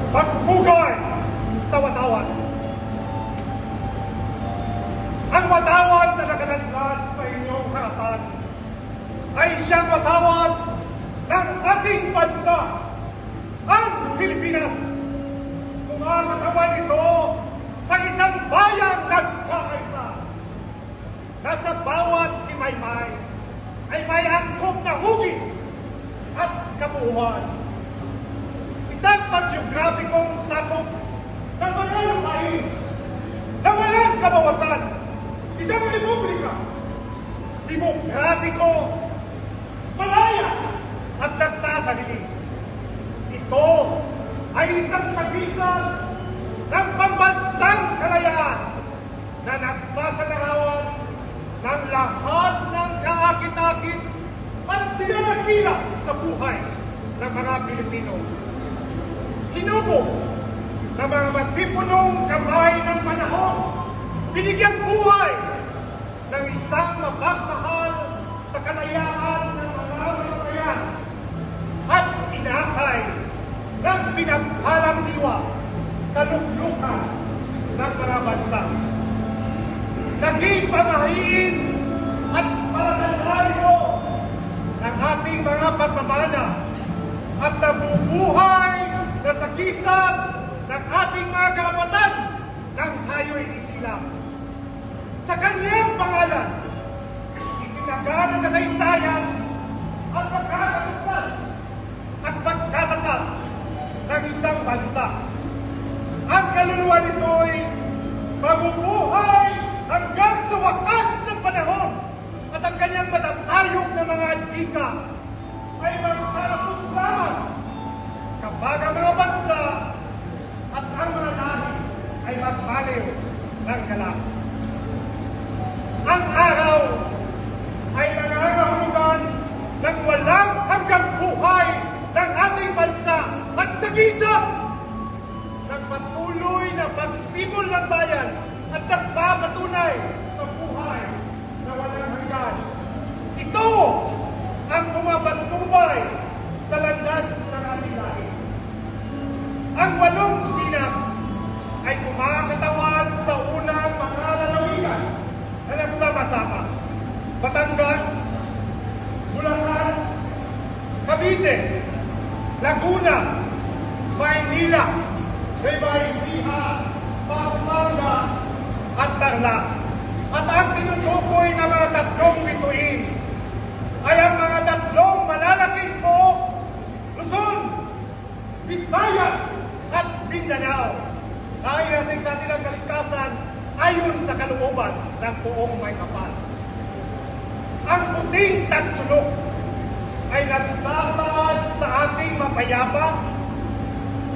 Pagpugay sa watawat. Ang watawat na nakalanlan sa inyong harapan ay siyang watawat ng ating bansa, ang Pilipinas. Kumakatawan ito sa isang bayang nagkakaisa na sa bawat kimaymay ay may angkop na hugis at kabuuan. Isang paggeograpikong sakop ng mga lupain na walang kabawasan. Isang republika, demokratiko, malaya at nagsasarili. Ito ay isang sagisag ng pambansang kalayaan na nagsasalarawan ng lahat ng kaakit-akit at dinanakila sa buhay ng mga Pilipino. Hinubog ng mga magtipunong kamay ng panahon, binigyang buhay ng isang mapagmahal sa kalayaan ng mga mamamayan at inakay ng pinagpalang diwa sa luklukan ng mga bansa. Naging pamahiin at palalantayo ng ating mga pagmamana at nabubuhay na sagisag ng ating mga karapatan nang tayo'y isilang. Sa kaniyang pangalan, itinagan ng kasaysayan at pagkakatuslas at pagkatatak ng isang bansa. Ang kaluluwa nito'y mabubuhay hanggang sa wakas ng panahon at ang kanyang matatayog na mga dika ay magkaratos lamang kapag ang mga bansa at ang mga lahi ay magbaliw ng galak. Ang araw ay nangangahulugan ng walang hanggang buhay ng ating bansa at sagisag ng patuloy na pagsibol ng bayan at nagpapatunay sa buhay na walang hanggan. Ito ang bumabantubay sa landas ng ating lahi. Ang 8 sinag ay kumakatawan sa unang mga lalawigan na nagsama-sama. Batangas, Bulacan, Cavite, Laguna, Maynila, Nueva Ecija, Pampanga, at Tarlac. At ang tinutukoy na mga tatlong bituin ay ang mga tatlong malalaking pook, Luzon, Visayas, at Mindanao. Dahil natin sa ating kaligtasan ayon sa kalooban ng buong may kapal. Ang puting tagsulok ay nagsasaad sa ating mapayapa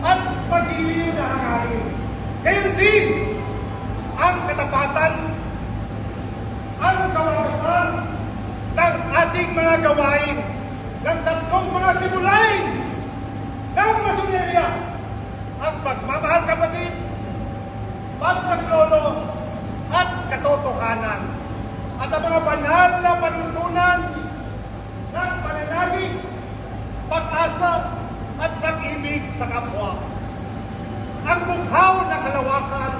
at pag-iliw na hangarin. Gayon din ang katapatan, ang kawawasan ng ating mga gawain ng tatlong mga simulain ng masonerya, ang pagmamahal kapatid, pagsaklolo at katotohanan, at ang mga banal na panuntunan ng pananalig, pag-asa at pag-ibig sa kapwa. Ang bughaw na kalawakan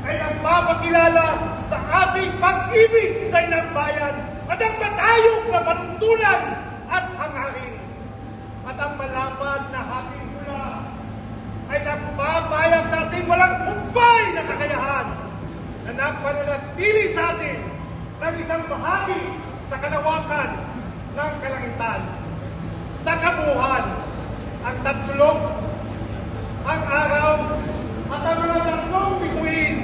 ay nagpapakilala sa ating pag-ibig sa inang bayan at ang matayog na panuntunan at hangarin. At ang malapad na hating hula ay nagpapayag sa ating walang humpay na kakayahan na nagpananatili sa atin ng isang bahagi sa kalawakan ng kalangitan. Sa kabuuan, ang tatsulok, ang araw, at ang mga tatlong bituin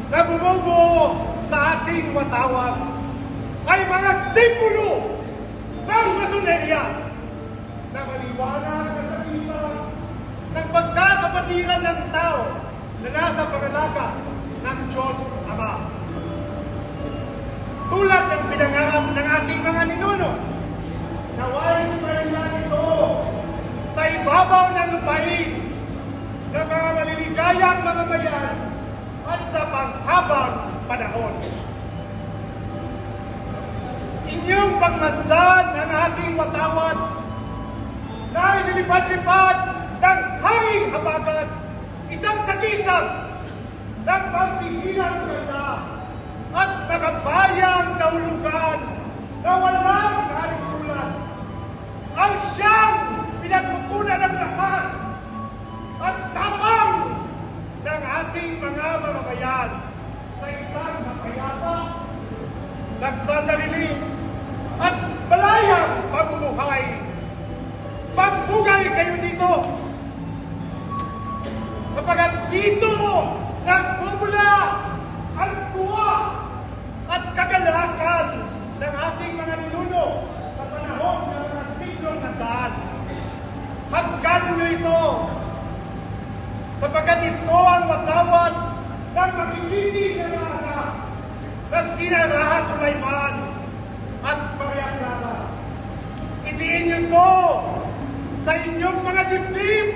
na bumubuo sa ating watawat ay mga simbolo ng masonerya na maliwanag na sa isang ng pagkakapatiran ng tao na nasa pangalaga ng Diyos Ama. Tulad ng pinangarap ng ating mga ninuno, naway sipayan ito sa ibabaw ng lupain ng mga maliligayang mamamayan at sa panghabang panahon. Inyong pagmasdan ang ating watawat na inilipad-lipad ng hanging habagat pagpapahayag ng pampihilang ganda at nakabayang kahulugan na walang kahintulutan ang siyang pinagkukunan ng lakas at tapang ng ating mga mamamayan sa isang mapayapa, nagsasarili at malayang pamumuhay. Magbugay kayo dito kapag dito nagmumula ang tuwa at kagalakan ng ating mga ninuno sa panahon ng mga siklong nagdaan. Hangganin niyo ito sapagkat ito ang matawad ng makikinig ng mga anak na sina Rahat Sulaiman at Maria Clara. Idiin niyo ito sa inyong mga dibdib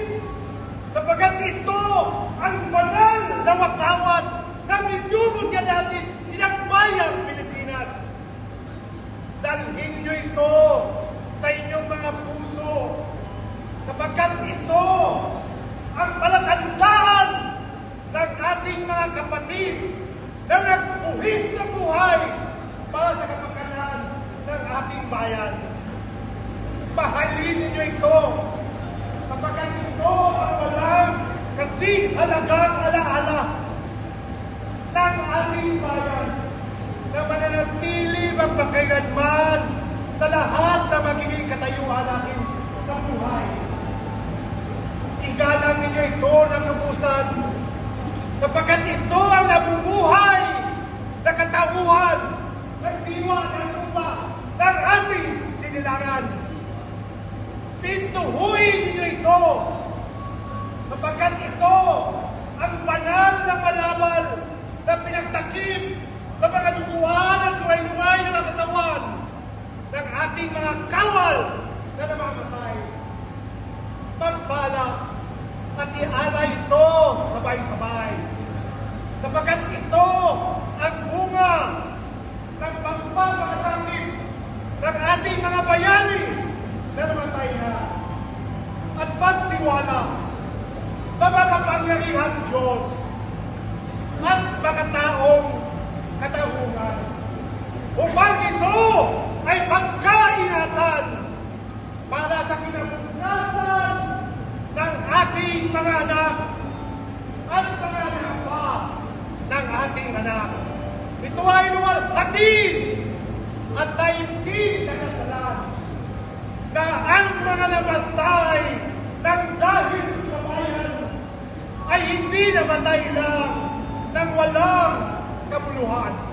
sapagkat ito ang banal na matawad na minumot niya natin ilang bayang Pilipinas. Dalhin niyo ito sa inyong mga puso sapagkat ito ang palatandaan ng ating mga kapatid na nagbuhis na buhay para sa kapakanan ng ating bayan. Mahalin ninyo ito sapagkat ito ang walang kasing halagang alaala ng ating bayan na mananatili magpakailanman sa lahat na magiging katayuan natin sa buhay. Igalang ninyo ito ng lubusan sapagkat ito ang nabubuhay na katauhan ng diwa ng lupa ng ating sinilangan. Pintuhuin ninyo ito sapagkat ito ang banal na malabal na pinagtakip sa mga duguan at luway-luway ng mga katawan ng ating mga kawal na namamatay. Pagpala at ialay ito sabay-sabay sapagkat ito ang bunga ng pagpapakatakip ng ating mga bayani na namatay na at pagtiwala sa makapangyarihang Diyos at mga taong katauhan upang ito ay pagkaingatan para sa kinabukasan ng ating mga anak at mga anak pa ng ating anak. Ito ay luwalhatin at taimtim na kasalan na ang mga namatay ng dahil sa bayan ay hindi namatay lang ng walang kabuluhan.